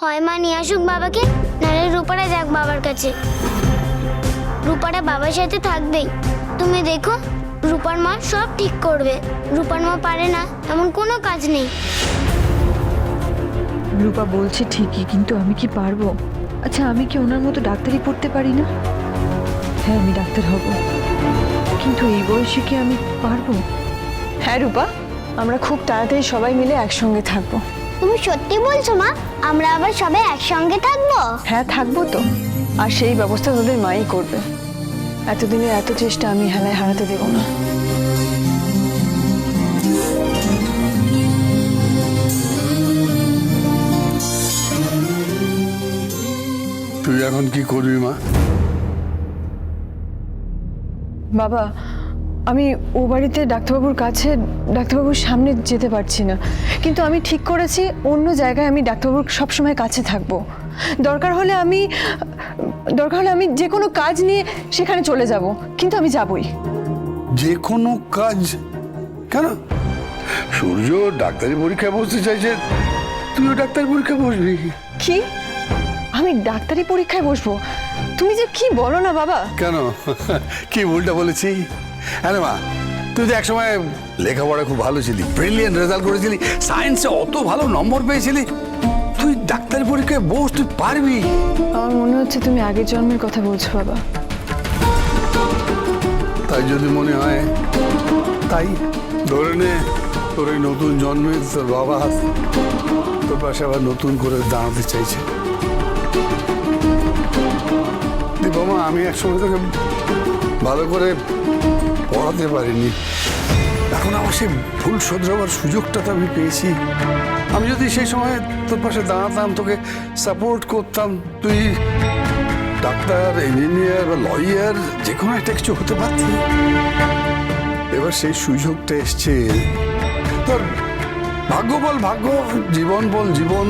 হয় মা নিয়ে আসুক বাবাকে, নাহলে রূপারা যাক বাবার কাছে। রূপারা বাবার সাথে থাকবেই। তুমি দেখো রূপার মা সব ঠিক করবে। রূপার মা পারে না এমন কোনো কাজ নেই। রূপা বলছে ঠিকই, কিন্তু আমি কি পারবো? আচ্ছা, আমি কি ওনার মতো ডাক্তারি পড়তে পারি না? হ্যাঁ, আমি ডাক্তার হব, কিন্তু এই বয়সে কি আমি পারবো? হ্যাঁ রূপা, আমরা খুব তাড়াতাড়ি সবাই মিলে একসঙ্গে থাকবো। তুমি সত্যি বলছো মা? আমরা আবার সবাই একসঙ্গে থাকবো? হ্যাঁ থাকবো তো, আর সেই ব্যবস্থা তোদের মাই করবে। এতদিনের এত চেষ্টা আমি হেলায় হারাতে দেব না। তুই এখন কি করবি মা? বাবা, আমি ও বাড়িতে ডাক্তারবাবুর কাছে ডাক্তারবাবুর সামনে যেতে পারছি না, কিন্তু আমি ঠিক করেছি অন্য জায়গায় আমি ডাক্তারবাবুর সবসময় কাছে থাকবো। দরকার হলে আমি যে কোনো কাজ নিয়ে সেখানে চলে যাব, কিন্তু আমি যাবই। যে কোনো কাজ? কেন? সূর্য ডাক্তারি পরীক্ষায় বসতে চাইছে, তুইও ডাক্তারি পরীক্ষায় বসবি? কি? আমি ডাক্তারি পরীক্ষায় বসবো? তুমি যে কি বলো না বাবা। কেন, কি ভুলটা বলেছি? আরে মা, তুই তো একসময় লেখাপড়া খুব ভালো ছিলি, ব্রিলিয়েন্ট রেজাল্ট করেছিলি, সায়েন্সে অত ভালো নম্বর পেয়েছিলি। তুই ডাক্তারি পরীক্ষায় বস, তুই পারবি। আমার মনে হচ্ছে তুমি আগের জন্মের কথা বলছো বাবা। তাই যদি মনে হয় তাই ধরে নে, তোর এই নতুন জন্মে তোর বাবা তোর পাশে আবার নতুন করে দাঁড়াতে চাইছে। দীপমা, আমি একসময় তোকে ভালো করে পড়াতে পারিনি, এখন আমার সেই ভুল শোধরাবার সুযোগটা তো আমি পেয়েছি। আমি যদি সেই সময় তোর পাশে দাঁড়াতাম, তোকে সাপোর্ট করতাম, তুই ডাক্তার, ইঞ্জিনিয়ার বা লয়ার যে কোনো একটা কিছু হতে পারতি। এবার সেই সুযোগটা এসছে। তোর ভাগ্য বল ভাগ্য, জীবন বল জীবন,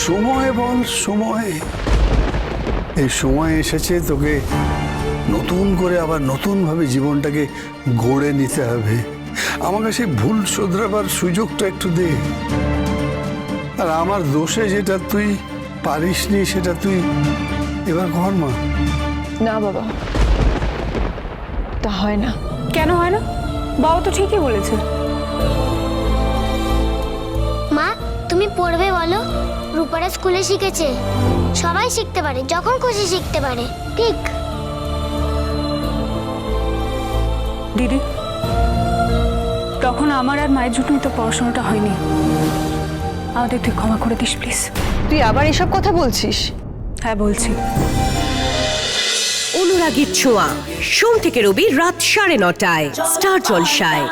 সময় বল সময়। এই সময় এসেছে তোকে নতুন করে আবার নতুনভাবে জীবনটাকে গড়ে নিতে হবে। আমাকে সেই ভুল শোধরাবার সুযোগটা একটু দে। আর আমার দোষে যেটা তুই পারিসনি সেটা তুই এবার কর মা। না বাবা, তা হয় না। কেন হয় না? বাবা তো ঠিকই বলেছে। মা তুমি পড়বে বলো? রূপারা স্কুলে শিখেছে, সবাই শিখতে পারে, যখন খুশি শিখতে পারে। ঠিক দিদি, তখন আমার আর মায়ের জন্যই তো পড়াশোনাটা হয়নি। আমাদের তুই ক্ষমা করে দিস প্লিজ। তুই আবার এসব কথা বলছিস? হ্যাঁ বলছি। অনুরাগীর ছোঁয়া, সোম থেকে রবি রাত 9:30টায় স্টার জলসায়।